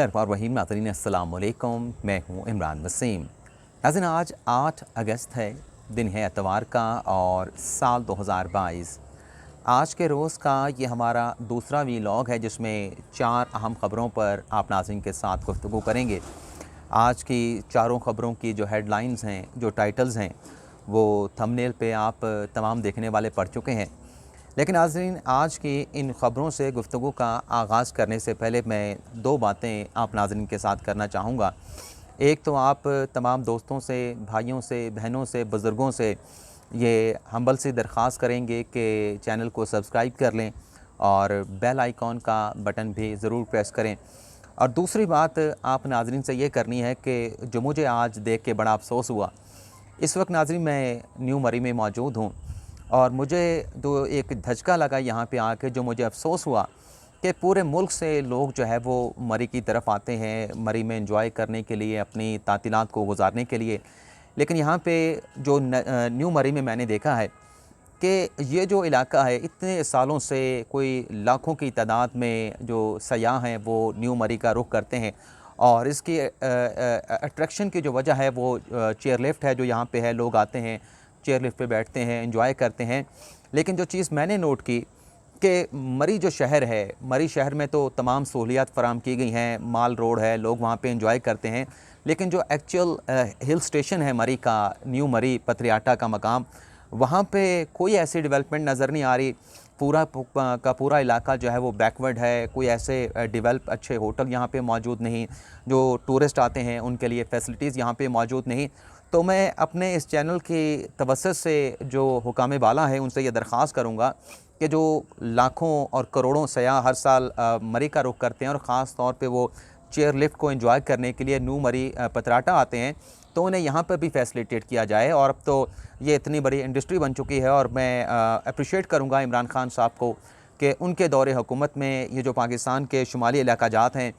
रहीम नाज़रीन अस्सलाम वालेकुम, मैं हूँ इमरान वसीम। नाज़रीन आज 8 अगस्त है, दिन है एतवार का और साल 2022। आज के रोज़ का ये हमारा दूसरा वीलॉग है जिसमें 4 अहम ख़बरों पर आप नाज़रीन के साथ गुफ्तगू करेंगे। आज की चारों ख़बरों की जो हेडलाइंस हैं, जो टाइटल्स हैं, वो थंबनेल पे आप तमाम देखने वाले पढ़ चुके हैं। लेकिन नाज़रीन आज की इन ख़बरों से गुफ्तगू का आगाज़ करने से पहले मैं 2 बातें आप नाज़रीन के साथ करना चाहूँगा। एक तो आप तमाम दोस्तों से, भाइयों से, बहनों से, बुज़ुर्गों से ये हम्बल सी दरख्वास्त करेंगे कि चैनल को सब्सक्राइब कर लें और बेल आइकॉन का बटन भी ज़रूर प्रेस करें। और दूसरी बात आप नाज़रीन से ये करनी है कि जो मुझे आज देख के बड़ा अफ़सोस हुआ, इस वक्त नाज़रीन मैं न्यू मरी में मौजूद हूँ और मुझे जो एक धचका लगा यहाँ पे आके, जो मुझे अफ़सोस हुआ कि पूरे मुल्क से लोग जो है वो मरी की तरफ आते हैं, मरी में एंजॉय करने के लिए, अपनी तातीलात को गुजारने के लिए। लेकिन यहाँ पे जो न्यू मरी में मैंने देखा है कि ये जो इलाका है, इतने सालों से कोई लाखों की तादाद में जो सयाह हैं वो न्यू मरी का रुख करते हैं और इसकी अट्रैक्शन की जो वजह है वो चेयर लिफ्ट है जो यहाँ पे है। लोग आते हैं, चेयर लिफ्ट पे बैठते हैं, एंजॉय करते हैं। लेकिन जो चीज़ मैंने नोट की कि मरी जो शहर है, मरी शहर में तो तमाम सहूलियात फ़राम की गई हैं, माल रोड है, लोग वहाँ पे एंजॉय करते हैं। लेकिन जो एक्चुअल हिल स्टेशन है मरी का, न्यू मरी पथरियाटा का मकाम, वहाँ पे कोई ऐसी डेवलपमेंट नज़र नहीं आ रही। पूरा का पूरा इलाका जो है वो बैकवर्ड है। कोई ऐसे डेवलप अच्छे होटल यहाँ पे मौजूद नहीं, जो टूरिस्ट आते हैं उनके लिए फ़ैसिलिटीज़ यहाँ पे मौजूद नहीं। तो मैं अपने इस चैनल की तवज्जुह से जो हुकाम बाला है उनसे ये दरख्वास्त करूँगा कि जो लाखों और करोड़ों सयाह हर साल मरी का रुख करते हैं और ख़ास तौर पे वो चेयर लिफ्ट को एंजॉय करने के लिए न्यू मरी पथराटा आते हैं, तो उन्हें यहाँ पर भी फैसिलिटेट किया जाए। और अब तो ये इतनी बड़ी इंडस्ट्री बन चुकी है और मैं अप्रिशिएट करूँगा इमरान खान साहब को कि उनके दौरे हुकूमत में ये जो पाकिस्तान के शुमाली इलाकाजात हैं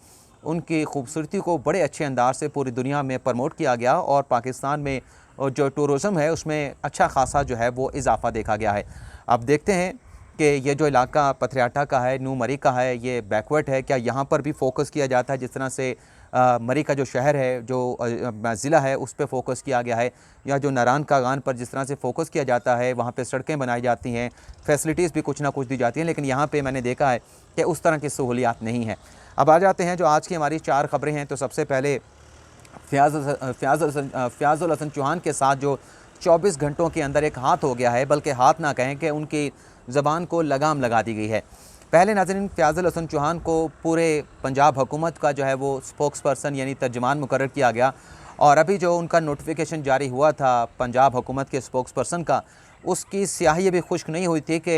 उनकी खूबसूरती को बड़े अच्छे अंदाज से पूरी दुनिया में प्रमोट किया गया और पाकिस्तान में जो टूरिज़म है उसमें अच्छा खासा जो है वो इजाफ़ा देखा गया है। अब देखते हैं कि ये जो इलाका पथरियाटा का है, न्यू मरी का है, ये बैकवर्ड है, क्या यहाँ पर भी फोकस किया जाता है जिस तरह से मरी का जो शहर है, जो ज़िला है, उस पर फोकस किया गया है, या जो नारान कागान पर जिस तरह से फोकस किया जाता है, वहाँ पे सड़कें बनाई जाती हैं, फैसिलिटीज़ भी कुछ ना कुछ दी जाती हैं। लेकिन यहाँ पे मैंने देखा है कि उस तरह की सहूलियात नहीं हैं। अब आ जाते हैं जो आज की हमारी 4 ख़बरें हैं। तो सबसे पहले फ़याज़ुल हसन चौहान के साथ जो 24 घंटों के अंदर एक हाथ हो गया है, बल्कि हाथ ना कहें कि उनकी ज़बान को लगाम लगा दी गई है। पहले नाज़रीन फ़याज़ुल हसन चौहान को पूरे पंजाब हुकूमत का जो है वो स्पोक्स पर्सन यानी तर्जुमान मुकर्रर किया गया और अभी जो उनका नोटिफिकेशन जारी हुआ था पंजाब हुकूमत के स्पोक्स पर्सन का, उसकी स्याही भी खुश्क नहीं हुई थी कि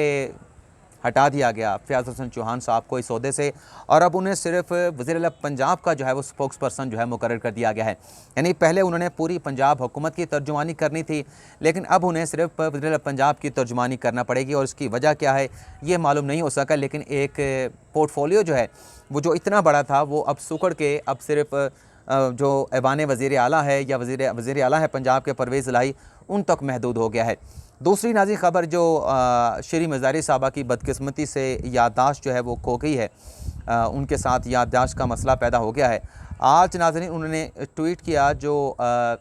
हटा दिया गया फ़याज़ुल हसन चौहान साहब को इस ओहदे से और अब उन्हें सिर्फ वज़ीर आला पंजाब का जो है वो स्पोक्स पर्सन जो है मुकर्रर कर दिया गया है। यानी पहले उन्होंने पूरी पंजाब हुकूमत की तर्जुमानी करनी थी, लेकिन अब उन्हें सिर्फ वज़ीर आला पंजाब की तर्जुमानी करना पड़ेगी और इसकी वजह क्या है ये मालूम नहीं हो सका। लेकिन एक पोर्टफोलियो जो है वो जो इतना बड़ा था वो अब सुकड़ के अब सिर्फ जो ऐवान वज़ीर आला है या वज़ीर आला है पंजाब के परवेज़ इलाही, उन तक महदूद हो गया है। दूसरी नाज़रीन ख़बर जो शरी मज़ारी साहबा की बदकिस्मती से याददाश्त जो है वो खो गई है, उनके साथ याददाश्त का मसला पैदा हो गया है। आज नाज़रीन उन्होंने ट्वीट किया, जो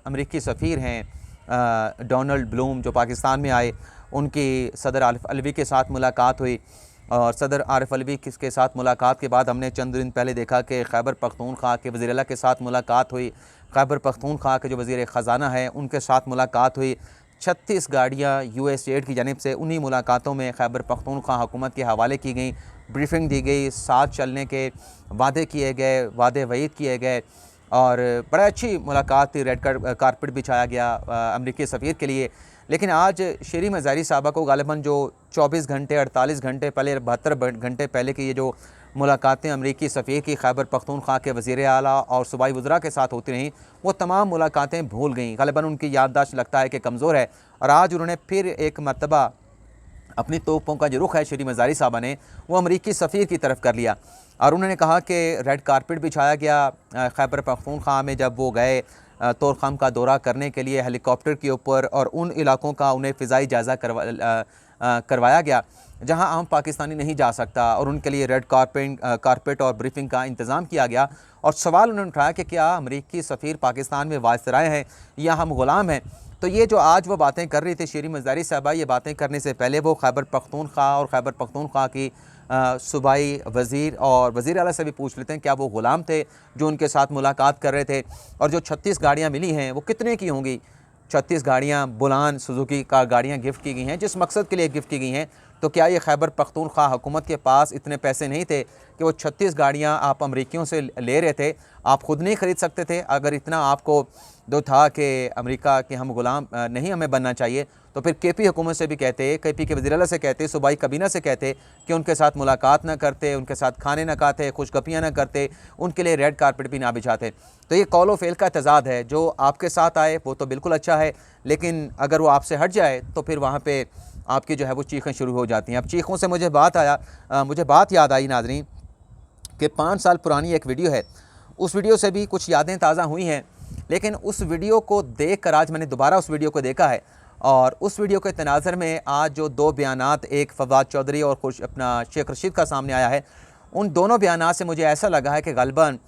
अमरीकी सफ़ीर हैं डोनाल्ड ब्लूम जो पाकिस्तान में आए, उनकी सदर आरिफ अलवी के साथ मुलाकात हुई और सदर आरिफ अलवी के साथ मुलाकात के बाद हमने चंद दिन पहले देखा कि खैबर पख्तूनख्वा के वज़ीर आला के साथ मुलाकात हुई, खैबर पख्तूनख्वा के जो वज़ीर ख़ज़ाना है उनके साथ मुलाकात हुई। 36 गाड़ियाँ USAID की जानिब से उन्हीं मुलाकातों में खैबर पख्तूनख्वा हुकूमत के हवाले की गई, ब्रीफिंग दी गई, साथ चलने के वादे किए गए, वादे वईद किए गए और बड़ा अच्छी मुलाकात थी। रेड कारपेट बिछाया गया अमरीकी सफ़ीर के लिए। लेकिन आज शरी मज़ारी साहबा को गालिबन जो 24 घंटे 48 घंटे पहले 72 घंटे पहले की ये जो मुलाकातें अमरीकी सफ़ीर की खैबर पख्तूनख्वा के वज़ीर आला और सूबाई वज़रा के साथ होती रहीं, वो तमाम मुलाकातें भूल गई। गालिबन उनकी याददाश्त लगता है कि कमज़ोर है और आज उन्होंने फिर एक मरतबा अपनी तोपों का जो रुख है शरी मज़ारी साहबा ने वो अमरीकी सफ़ीर की तरफ कर लिया और उन्होंने कहा कि रेड कारपेट बिछाया गया खैबर पख्तूनख्वा में जब वो गए तोरख़म का दौरा करने के लिए हेलीकॉप्टर के ऊपर और उन इलाकों का उन्हें फ़िज़ाई जायज़ा करवाया गया जहां आम पाकिस्तानी नहीं जा सकता, और उनके लिए रेड कारपेट और ब्रीफिंग का इंतज़ाम किया गया। और सवाल उन्होंने उठाया कि क्या अमरीकी सफ़ीर पाकिस्तान में वायसराय हैं या हम ग़ुलाम हैं। तो ये जो आज वो बातें कर रही थी शीरी मज़दारी साहबा, ये बातें करने से पहले वो खैबर पख्तूनख्वा और खैबर पख्तूनख्वा की सूबाई वज़ीर और वज़ीर आला से भी पूछ लेते हैं क्या वो ग़ुलाम थे जो उनके साथ मुलाकात कर रहे थे, और जो 36 गाड़ियाँ मिली हैं वो कितने की होंगी। 36 गाड़ियाँ बुलान सुजुकी का गाड़ियाँ गिफ्ट की गई हैं, जिस मकसद के लिए गिफ्ट की गई हैं। तो क्या ये खैबर पख्तूनख्वा हुकूमत के पास इतने पैसे नहीं थे कि वो 36 गाड़ियाँ आप अमरीकियों से ले रहे थे, आप ख़ुद नहीं ख़रीद सकते थे? अगर इतना आपको जो था कि अमेरिका के हम ग़ुलाम नहीं हमें बनना चाहिए, तो फिर केपी हुकूमत से भी कहते, केपी के वज़ीर आला से कहते, सूबाई काबीना से कहते कि उनके साथ मुलाकात ना करते, उनके साथ खाने ना खाते, खुशगपियाँ ना करते, उनके लिए रेड कारपेट भी ना बिछाते। तो ये कौल व फ़ेल का तज़ाद है। जो आपके साथ आए वो तो बिल्कुल अच्छा है, लेकिन अगर वो आपसे हट जाए तो फिर वहाँ पर आपकी जो है वो चीखें शुरू हो जाती हैं। अब चीखों से मुझे बात याद आई नाज़रीन कि 5 साल पुरानी एक वीडियो है, उस वीडियो से भी कुछ यादें ताज़ा हुई हैं। लेकिन उस वीडियो को देखकर आज मैंने दोबारा उस वीडियो को देखा है, और उस वीडियो के तनाज़र में आज जो 2 बयानात, एक फवाद चौधरी और शेख रशीद का सामने आया है, उन दोनों बयानात से मुझे ऐसा लगा है कि ग़ालिबन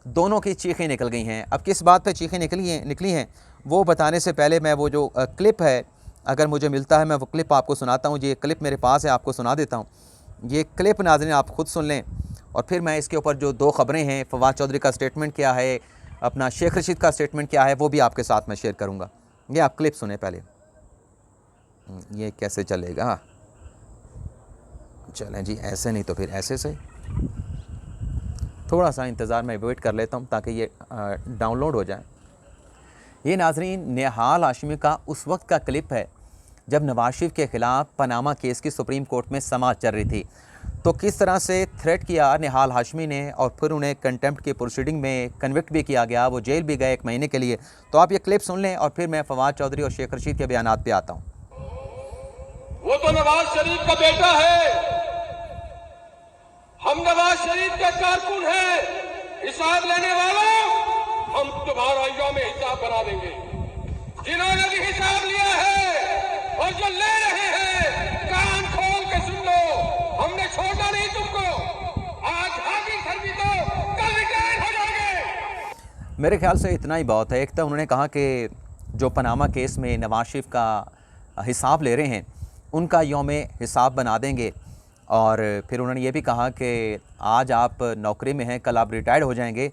दोनों की चीखें निकल गई हैं। अब किस बात पे चीखें निकली हैं वो बताने से पहले मैं वो जो क्लिप है, अगर मुझे मिलता है मैं वो क्लिप आपको सुनाता हूँ। ये क्लिप मेरे पास है, आपको सुना देता हूँ। ये क्लिप नाज़रीन आप ख़ुद सुन लें, और फिर मैं इसके ऊपर जो 2 ख़बरें हैं, फवाद चौधरी का स्टेटमेंट क्या है, अपना शेख रशीद का स्टेटमेंट क्या है, वो भी आपके साथ मैं शेयर करूँगा। ये आप क्लिप सुने पहले। ये कैसे चलेगा? चलें जी, ऐसे नहीं तो फिर ऐसे से। थोड़ा सा इंतज़ार मैं वेट कर लेता हूँ ताकि ये डाउनलोड हो जाए। ये नाज़रीन निहाल हाशमी का उस वक्त का क्लिप है जब नवाज शरीफ के ख़िलाफ़ पनामा केस की सुप्रीम कोर्ट में समाअत चल रही थी। तो किस तरह से थ्रेट किया निहाल हाशमी ने, और फिर उन्हें कंटेम्प्ट की प्रोसीडिंग में कन्विक्ट भी किया गया, वो जेल भी गए 1 महीने के लिए। तो आप ये क्लिप सुन लें और फिर मैं फवाद चौधरी और शेख रशीद के बयानात पे आता हूँ। वो तो नवाज शरीफ का बेटा है, हम नवाज शरीफ के कारकुन हैं। हिसाब लेने वालों, हम तुम्हारा यौम हिसाब बना देंगे। जिन्होंने भी हिसाब लिया है और जो ले रहे हैं, कान खोल के सुन लो, हमने छोड़ा नहीं तुमको। आज हाजिर सर भी तो कल रिटायर हो जाओगे। मेरे ख्याल से इतना ही बहुत है। एक तो उन्होंने कहा कि जो पनामा केस में नवाज शरीफ का हिसाब ले रहे हैं उनका यौम हिसाब बना देंगे, और फिर उन्होंने ये भी कहा कि आज आप नौकरी में हैं, कल आप रिटायर्ड हो जाएंगे।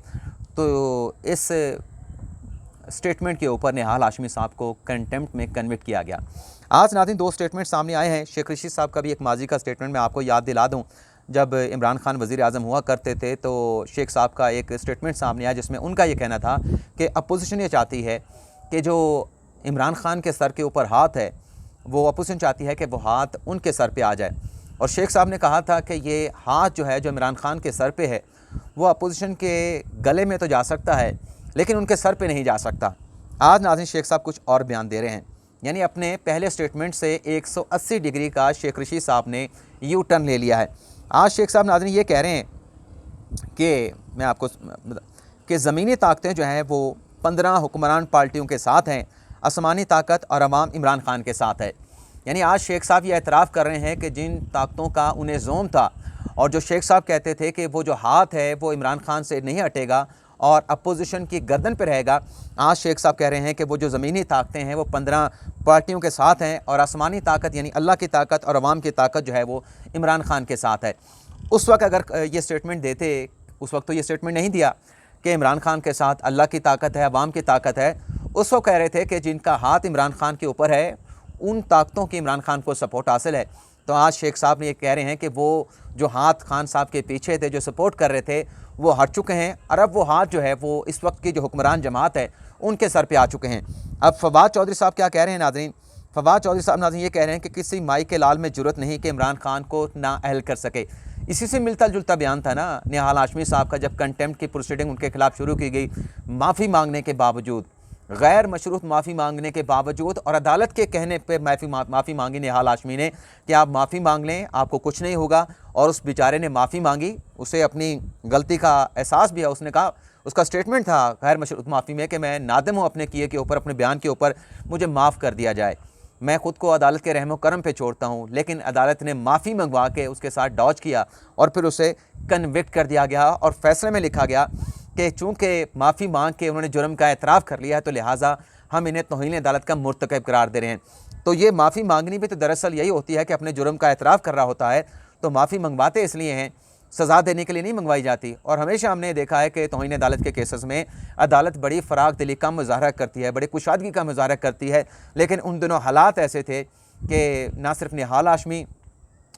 तो इस स्टेटमेंट के ऊपर निहाल हाशमी साहब को कंटेम्प्ट में कन्विक्ट किया गया। आज नाज़रीन 2 स्टेटमेंट सामने आए हैं। शेख रशीद साहब का भी एक माजी का स्टेटमेंट मैं आपको याद दिला दूं। जब इमरान खान वज़ीर आज़म हुआ करते थे तो शेख साहब का एक स्टेटमेंट सामने आया जिसमें उनका ये कहना था कि अपोजिशन ये चाहती है कि जो इमरान खान के सर के ऊपर हाथ है, वो अपोजिशन चाहती है कि वो हाथ उनके सर पे आ जाए। और शेख साहब ने कहा था कि ये हाथ जो है, जो इमरान खान के सर पे है, वो अपोजिशन के गले में तो जा सकता है लेकिन उनके सर पे नहीं जा सकता। आज नाज़रीन शेख साहब कुछ और बयान दे रहे हैं, यानी अपने पहले स्टेटमेंट से 180 डिग्री का शेख रशीद साहब ने यू टर्न ले लिया है। आज शेख साहब नाज़रीन ये कह रहे हैं कि मैं आपको कि ज़मीनी ताकतें जो हैं वो 15 हुक्मरान पार्टियों के साथ हैं, आसमानी ताकत और अवाम इमरान खान के साथ है। यानी आज शेख साहब ये एतराफ़ कर रहे हैं कि जिन ताकतों का उन्हें ज़ोम था, और जो शेख साहब कहते थे कि वो जो हाथ है वो इमरान खान से नहीं हटेगा और अपोजिशन की गर्दन पर रहेगा, आज शेख साहब कह रहे हैं कि वो जो ज़मीनी ताकतें हैं वो 15 पार्टियों के साथ हैं, और आसमानी ताकत यानी अल्लाह की ताकत और अवाम की ताकत जो है वो इमरान खान के साथ है। उस वक्त अगर ये स्टेटमेंट देते, उस वक्त तो ये स्टेटमेंट नहीं दिया कि इमरान खान के साथ अल्लाह की ताकत है, अवाम की ताकत है। उस वक्त कह रहे थे कि जिनका हाथ इमरान खान के ऊपर है उन ताकतों की इमरान खान को सपोर्ट हासिल है। तो आज शेख साहब ने ये कह रहे हैं कि वो जो हाथ खान साहब के पीछे थे, जो सपोर्ट कर रहे थे, वो हट चुके हैं, और अब वो हाथ जो है वो इस वक्त की जो हुक्मरान जमात है उनके सर पे आ चुके हैं। अब फवाद चौधरी साहब क्या कह रहे हैं नाज़रीन? फवाद चौधरी साहब नाज़रीन ये कह रहे हैं कि किसी माई के लाल में जुर्रत नहीं कि इमरान खान को ना अहल कर सके। इसी से मिलता जुलता बयान था ना निहाल हाशमी साहब का, जब कंटेम्प्ट की प्रोसीडिंग उनके खिलाफ शुरू की गई, माफ़ी मांगने के बावजूद, गैर मशरूत माफ़ी मांगने के बावजूद, और अदालत के कहने पर माफ़ी मांगी निहाल हाशमी ने कि आप माफ़ी मांग लें, आपको कुछ नहीं होगा। और उस बेचारे ने माफ़ी मांगी, उसे अपनी गलती का एहसास भी है। उसने कहा, उसका स्टेटमेंट था गैर मशरूत माफ़ी में कि मैं नादम हूँ अपने किए के ऊपर, अपने बयान के ऊपर, मुझे माफ़ कर दिया जाए। मैं ख़ुद को अदालत के रहमो करम पे छोड़ता हूँ, लेकिन अदालत ने माफ़ी मंगवा के उसके साथ डॉज किया और फिर उसे कन्विक्ट कर दिया गया और फैसले में लिखा गया कि चूँकि माफ़ी मांग के उन्होंने जुर्म का एतराफ़ कर लिया है तो लिहाजा हम इन्हें तौहीन अदालत का मुर्तकब करार दे रहे हैं। तो ये माफ़ी मांगनी भी तो दरअसल यही होती है कि अपने जुर्म का एतराफ़ कर रहा होता है, तो माफ़ी मंगवाते इसलिए हैं, सज़ा देने के लिए नहीं मंगवाई जाती। और हमेशा हमने देखा है कि तौहीन अदालत के केसेस में अदालत बड़ी फ़राग दिली का मुज़ाहरा करती है, बड़ी कुशादगी का मुज़ाहरा करती है, लेकिन उन दिनों हालात ऐसे थे कि ना सिर्फ निहाल हाशमी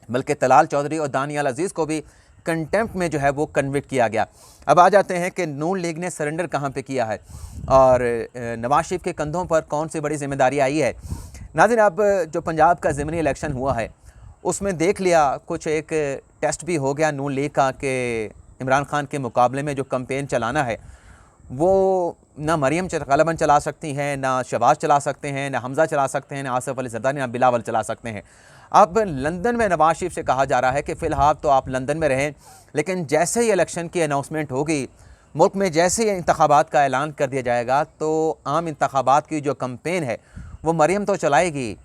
बल्कि तलाल चौधरी और दानियाल अजीज़ को भी कंटेम्प्ट में जो है वो कन्विक्ट किया गया। अब आ जाते हैं कि नून लीग ने सरेंडर कहाँ पे किया है और नवाज शरीफ के कंधों पर कौन सी बड़ी जिम्मेदारी आई है। नाज़रीन, अब जो पंजाब का ज़िमनी इलेक्शन हुआ है उसमें देख लिया, कुछ एक टेस्ट भी हो गया नून लीग का कि इमरान खान के मुकाबले में जो कैंपेन चलाना है वो ना मरियम ग़ालिबन चला सकती हैं, ना शहबाज चला सकते हैं, ना हमज़ा चला सकते हैं, ना आसिफ अली ज़रदारी, ना बिलावल चला सकते हैं। अब लंदन में नवाज शरीफ से कहा जा रहा है कि फ़िलहाल तो आप लंदन में रहें, लेकिन जैसे ही इलेक्शन की अनाउंसमेंट होगी, मुल्क में जैसे ही इंतखाबात का ऐलान कर दिया जाएगा तो आम इंतखाबात की जो कैंपेन है वो मरियम तो चलाएगी,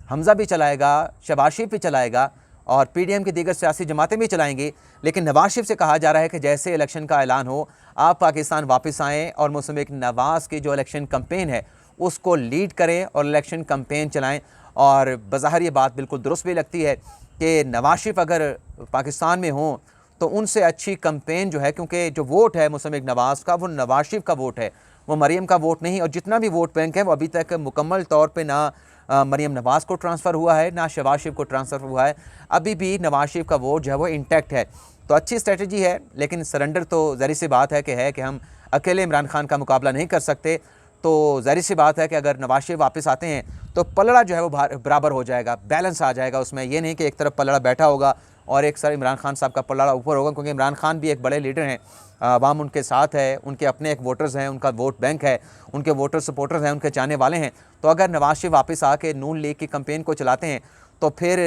हमज़ा भी चलाएगा, शहबाज शरीफ भी चलाएगा और पीडीएम की दीगर सियासी जमातें भी चलाएंगी। लेकिन नवाज शरीफ से कहा जा रहा है कि जैसे इलेक्शन का ऐलान हो आप पाकिस्तान वापस आएँ और मुसम्मिक नवाज़ की जो इलेक्शन कैंपेन है उसको लीड करें और इलेक्शन कैंपेन चलाएँ। और बज़ाहिर ये बात बिल्कुल दुरुस्त भी लगती है कि नवाज शरीफ अगर पाकिस्तान में हों तो उनसे अच्छी कैंपेन जो है, क्योंकि जो वोट है मुसम्मिक नवाज़ का वो नवाज शरीफ का वोट है, वो मरियम का वोट नहीं। और जितना भी वोट बैंक है वो अभी तक मुकम्मल तौर पे ना मरियम नवाज़ को ट्रांसफ़र हुआ है, ना शहबाज शरीफ को ट्रांसफ़र हुआ है, अभी भी नवाज शरीफ का वोट जो है वो इंटैक्ट है। तो अच्छी स्ट्रेटजी है, लेकिन सरेंडर तो ज़ाहिर सी बात है कि हम अकेले इमरान खान का मुकाबला नहीं कर सकते। तो ज़ाहिर सी बात है कि अगर नवाज शरीफ वापस आते हैं तो पलड़ा जो है वो बराबर हो जाएगा, बैलेंस आ जाएगा उसमें। ये नहीं कि एक तरफ पलड़ा बैठा होगा और एक सर इमरान खान साहब का पलड़ा ऊपर होगा, क्योंकि इमरान खान भी एक बड़े लीडर हैं, आवाम उनके साथ है, उनके अपने एक वोटर्स हैं, उनका वोट बैंक है, उनके वोटर सपोर्टर्स हैं, उनके चाहने वाले हैं। तो अगर नवाज शरीफ वापस आके नून लीग की कैंपेन को चलाते हैं तो फिर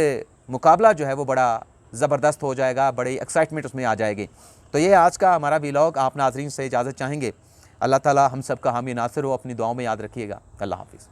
मुकाबला जो है वो बड़ा ज़बरदस्त हो जाएगा, बड़ी एक्साइटमेंट उसमें आ जाएगी। तो ये आज का हमारा व्लॉग, आप नाज़रीन से इजाज़त चाहेंगे। अल्लाह ताला हम सब का हामी नासिर हो, अपनी दुआओं में याद रखिएगा। अल्लाह हाफ़िज़।